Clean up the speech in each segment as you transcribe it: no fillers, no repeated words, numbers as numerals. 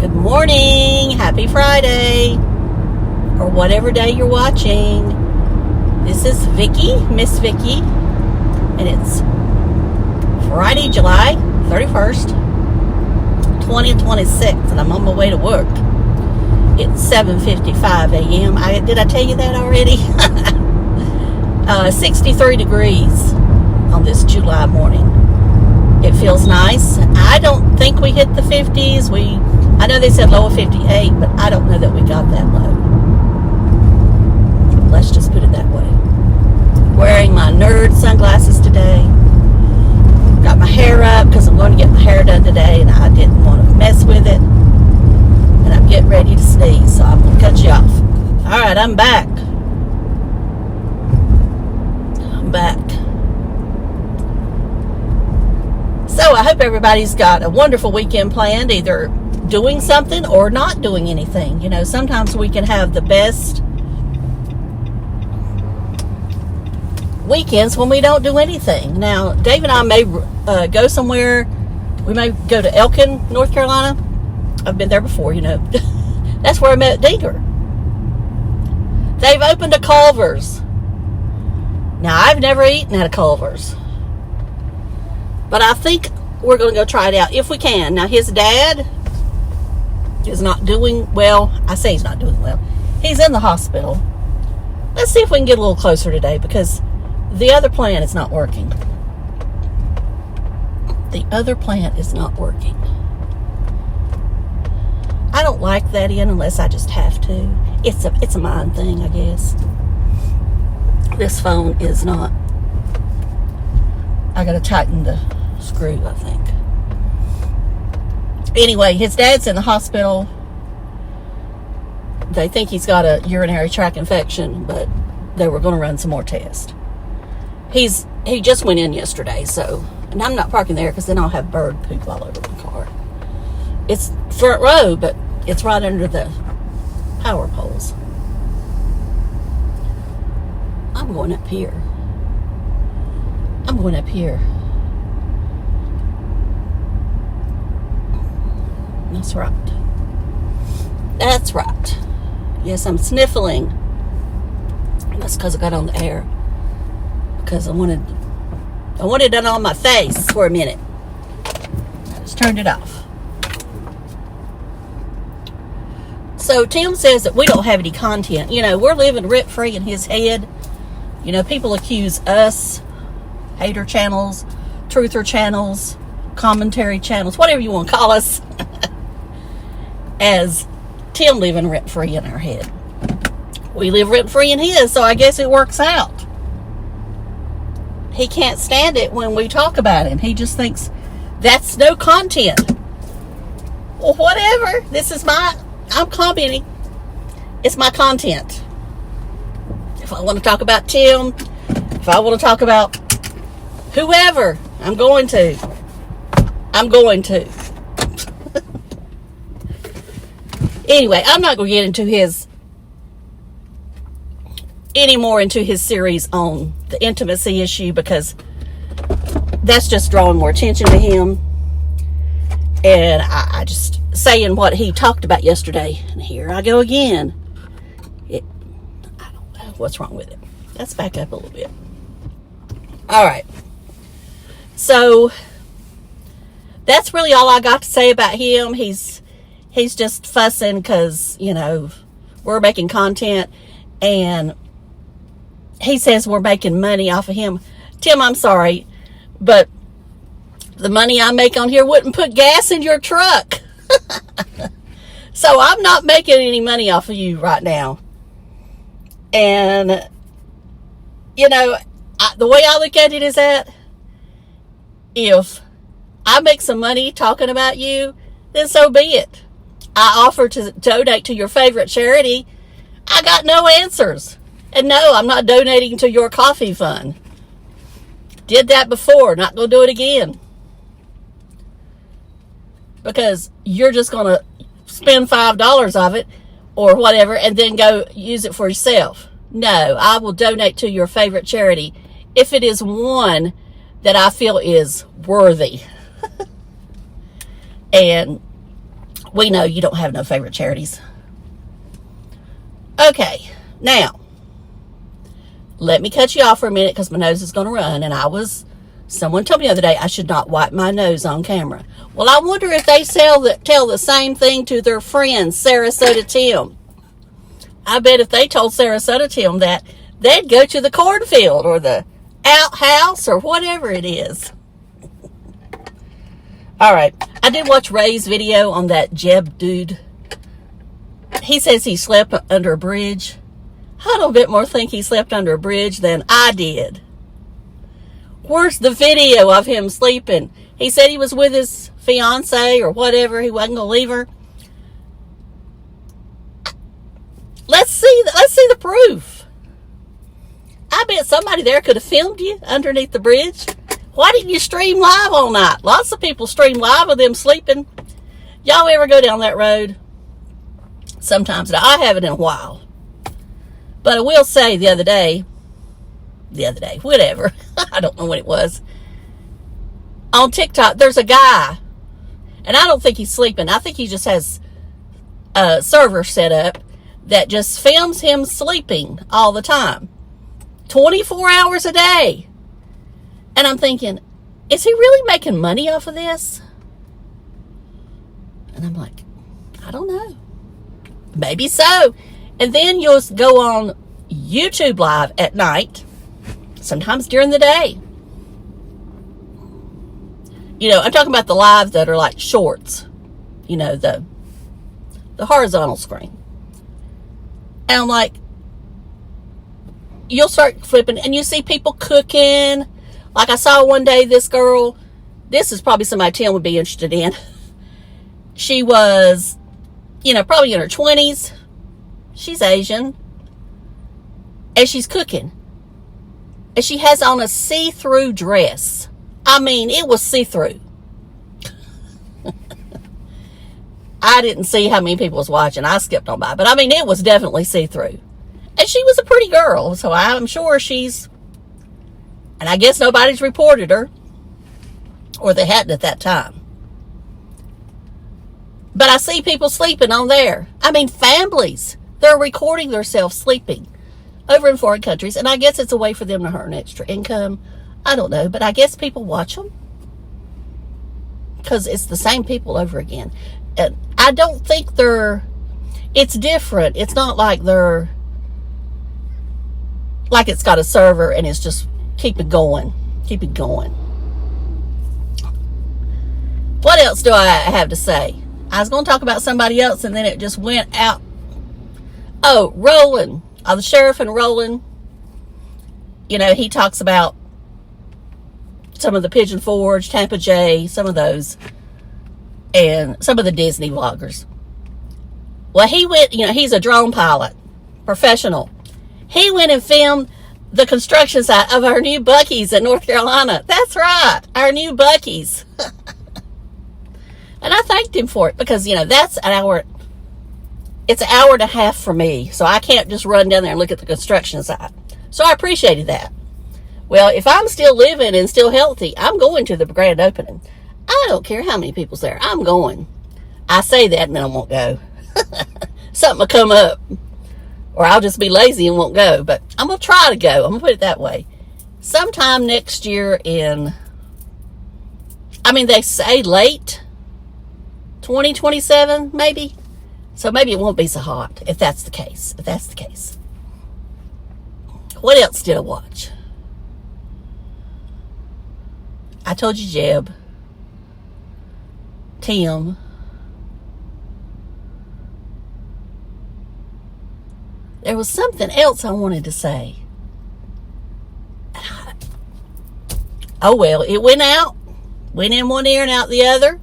Good morning, happy Friday, or whatever day you're watching. This is Vicky, Miss Vicky, and it's Friday, July 31st, 2026, and I'm on my way to work. It's 7:55 a.m. Did I tell you that already? 63 degrees on this July morning. It feels nice. I don't think we hit the 50s. I know they said low of 58, but I don't know that we got that low. Let's just put it that way. Wearing my nerd sunglasses today. Got my hair up because I'm going to get my hair done today, and I didn't want to mess with it. And I'm getting ready to sneeze, so I'm going to cut you off. All right, I'm back. So I hope everybody's got a wonderful weekend planned, either doing something or not doing anything. You know, sometimes we can have the best weekends when we don't do anything. Now, Dave and I may go somewhere. We may go to Elkin, North Carolina. I've been there before, you know. That's where I met Digger. They've opened a Culver's. Now, I've never eaten at a Culver's, but I think we're going to go try it out if we can. Now, his dad is not doing well. I say he's not doing well. He's in the hospital. Let's see if we can get a little closer today, because the other plan is not working. The other plan is not working. I don't like that in unless I just have to. It's a mind thing, I guess. This phone is not. I got to tighten the screw, I think. Anyway, his dad's in the hospital. They think he's got a urinary tract infection, but they were going to run some more tests. He just went in yesterday, so, and I'm not parking there because then I'll have bird poop all over my car. It's front row, but it's right under the power poles. I'm going up here. That's right. Yes, I'm sniffling. That's because I got on the air. Because I wanted it on my face for a minute. I just turned it off. So Tim says that we don't have any content. You know, we're living rent-free in his head. You know, people accuse us, hater channels, truther channels, commentary channels, whatever you want to call us, as Tim living rent-free in our head. We live rent-free in his, so I guess it works out. He can't stand it when we talk about him. He just thinks that's no content. Well, whatever. I'm commenting. It's my content. If I want to talk about Tim, if I want to talk about whoever, I'm going to. Anyway, I'm not going to get into his series on the intimacy issue, because that's just drawing more attention to him. And I just saying what he talked about yesterday, and here I go again. I don't know what's wrong with it. Let's back up a little bit. All right. So that's really all I got to say about him. He's just fussing because, you know, we're making content, and he says we're making money off of him. Tim, I'm sorry, but the money I make on here wouldn't put gas in your truck. So I'm not making any money off of you right now. And, you know, the way I look at it is that if I make some money talking about you, then so be it. I offer to donate to your favorite charity. I got no answers. And no, I'm not donating to your coffee fund. Did that before, not going to do it again. Because you're just going to spend $5 of it or whatever and then go use it for yourself. No, I will donate to your favorite charity if it is one that I feel is worthy. And We know you don't have no favorite charities. Okay, now, let me cut you off for a minute because my nose is going to run. And someone told me the other day I should not wipe my nose on camera. Well, I wonder if they tell the same thing to their friend, Sarasota Tim. I bet if they told Sarasota Tim that, they'd go to the cornfield or the outhouse or whatever it is. All right, I did watch Ray's video on that Jeb dude. He says he slept under a bridge. I don't bit more think he slept under a bridge than I did. Where's the video of him sleeping? He said he was with his fiance or whatever. He wasn't going to leave her. Let's see the proof. I bet somebody there could have filmed you underneath the bridge. Why didn't you stream live all night? Lots of people stream live of them sleeping. Y'all ever go down that road? Sometimes. Now, I haven't in a while. But I will say the other day, whatever. I don't know when it was. On TikTok, there's a guy. And I don't think he's sleeping. I think he just has a server set up that just films him sleeping all the time. 24 hours a day. And I'm thinking, is he really making money off of this? And I'm like, I don't know. Maybe so. And then you'll go on YouTube Live at night, sometimes during the day. You know, I'm talking about the lives that are like shorts. You know, the horizontal screen. And I'm like, you'll start flipping and you see people cooking. Like I saw one day this girl, this is probably somebody Tim would be interested in. She was, you know, probably in her 20s. She's Asian. And she's cooking. And she has on a see-through dress. I mean, it was see-through. I didn't see how many people was watching. I skipped on by. But I mean, it was definitely see-through. And she was a pretty girl. So I'm sure she's... And I guess nobody's reported her. Or they hadn't at that time. But I see people sleeping on there. I mean, families. They're recording themselves sleeping over in foreign countries. And I guess it's a way for them to earn extra income. I don't know. But I guess people watch them. Because it's the same people over again. And I don't think it's different. It's not like like it's got a server and it's just keep it going. Keep it going. What else do I have to say? I was going to talk about somebody else and then it just went out. Oh, Roland. The sheriff and Roland. You know, he talks about some of the Pigeon Forge, Tampa J, some of those. And some of the Disney vloggers. Well, he went, you know, he's a drone pilot. Professional. He went and filmed the construction site of our new Buc-ee's in North Carolina. That's right. Our new Buc-ee's. And I thanked him for it because, you know, that's an hour. It's an hour and a half for me. So I can't just run down there and look at the construction site. So I appreciated that. Well, if I'm still living and still healthy, I'm going to the grand opening. I don't care how many people's there. I'm going. I say that and then I won't go. Something will come up. Or I'll just be lazy and won't go. But I'm going to try to go. I'm going to put it that way. Sometime next year they say late 2027, maybe. So maybe it won't be so hot if that's the case. What else did I watch? I told you Jeb. Tim. There was something else I wanted to say. Oh well, it went out. Went in one ear and out the other.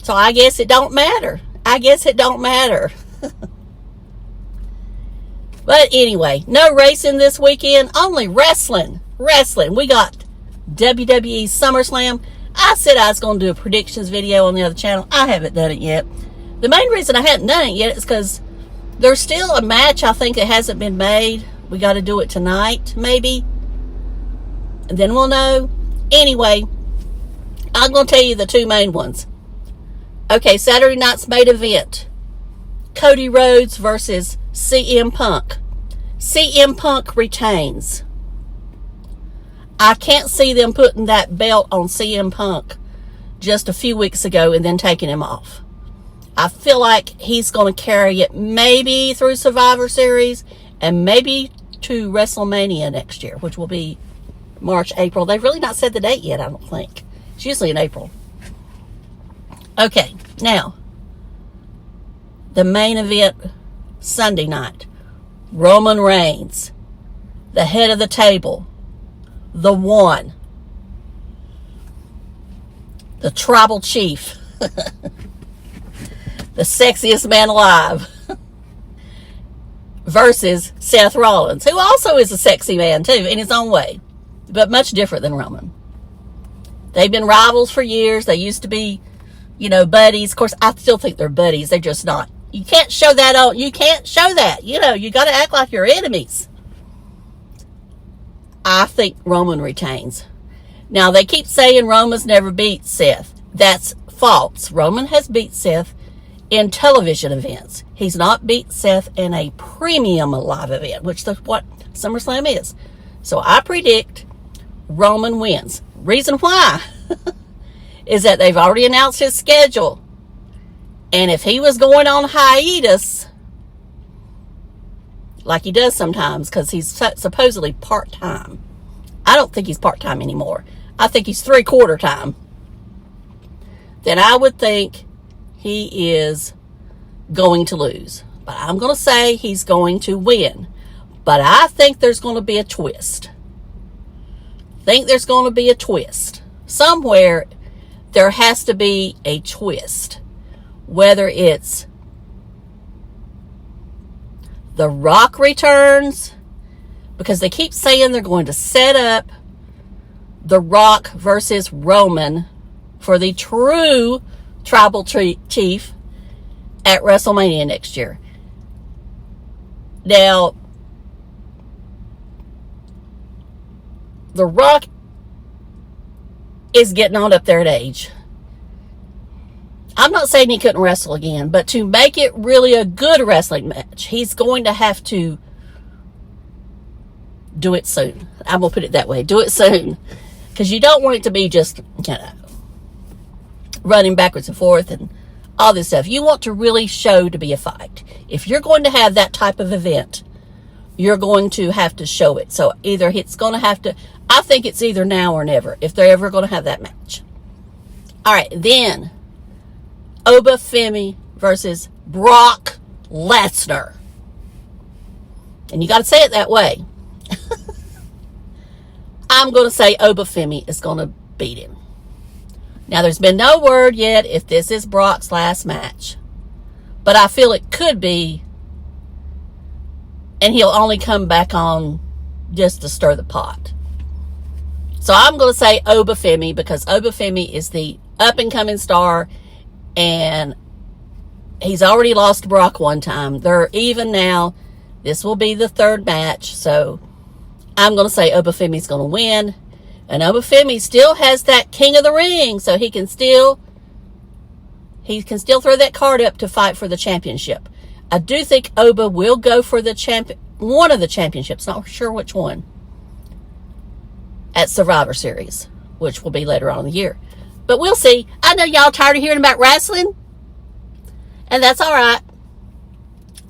So I guess it don't matter. But anyway, no racing this weekend. Only wrestling. We got WWE SummerSlam. I said I was going to do a predictions video on the other channel. I haven't done it yet. The main reason I hadn't done it yet is because there's still a match I think that hasn't been made. We got to do it tonight, maybe. And then we'll know. Anyway, I'm going to tell you the two main ones. Okay, Saturday night's main event. Cody Rhodes versus CM Punk. CM Punk retains. I can't see them putting that belt on CM Punk just a few weeks ago and then taking him off. I feel like he's going to carry it maybe through Survivor Series and maybe to WrestleMania next year, which will be March, April. They've really not said the date yet, I don't think. It's usually in April. Okay, now, the main event Sunday night. Roman Reigns, the head of the table, the one, the tribal chief, the sexiest man alive, versus Seth Rollins, who also is a sexy man too, in his own way, but much different than Roman. They've been rivals for years. They used to be, buddies. Of course, I still think they're buddies. They're just not. You can't show that on. You can't show that. You got to act like you're enemies. I think Roman retains. Now, they keep saying Roman's never beat Seth. That's false. Roman has beat Seth in television events. He's not beat Seth in a premium live event, which is what SummerSlam is. So I predict Roman wins. Reason why is that they've already announced his schedule. And if he was going on hiatus, like he does sometimes, because he's supposedly part-time. I don't think he's part-time anymore. I think he's three-quarter time. Then I would think he is going to lose. But I'm going to say he's going to win. But I think there's going to be a twist. Somewhere there has to be a twist. Whether it's The Rock returns, because they keep saying they're going to set up The Rock versus Roman for the true tribal chief at WrestleMania next year. Now, The Rock is getting on up there in age. I'm not saying he couldn't wrestle again, but to make it really a good wrestling match, he's going to have to do it soon. I'm going to put it that way. Do it soon. Because you don't want it to be just, running backwards and forth and all this stuff. You want to really show to be a fight. If you're going to have that type of event, you're going to have to show it. So either it's going to have to, I think it's either now or never, if they're ever going to have that match. All right, then Obafemi versus Brock Lesnar. And you got to say it that way. I'm going to say Obafemi is going to beat him. Now, there's been no word yet if this is Brock's last match. But I feel it could be. And he'll only come back on just to stir the pot. So I'm going to say Obafemi, because Obafemi is the up-and-coming star. And he's already lost to Brock one time. They're even now. This will be the third match. So I'm going to say Obafemi's going to win. And Obafemi still has that King of the Ring. So he can still throw that card up to fight for the championship. I do think Oba will go for the one of the championships. Not sure which one. At Survivor Series, which will be later on in the year. But we'll see. I know y'all tired of hearing about wrestling. And that's all right.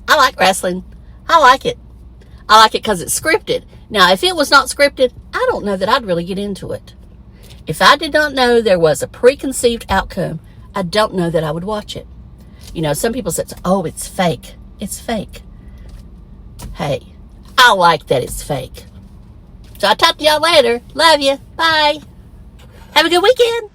I like wrestling. I like it. I like it because it's scripted. Now, if it was not scripted, I don't know that I'd really get into it. If I did not know there was a preconceived outcome, I don't know that I would watch it. Some people say, oh, it's fake. It's fake. Hey, I like that it's fake. So I'll talk to y'all later. Love you. Bye. Have a good weekend.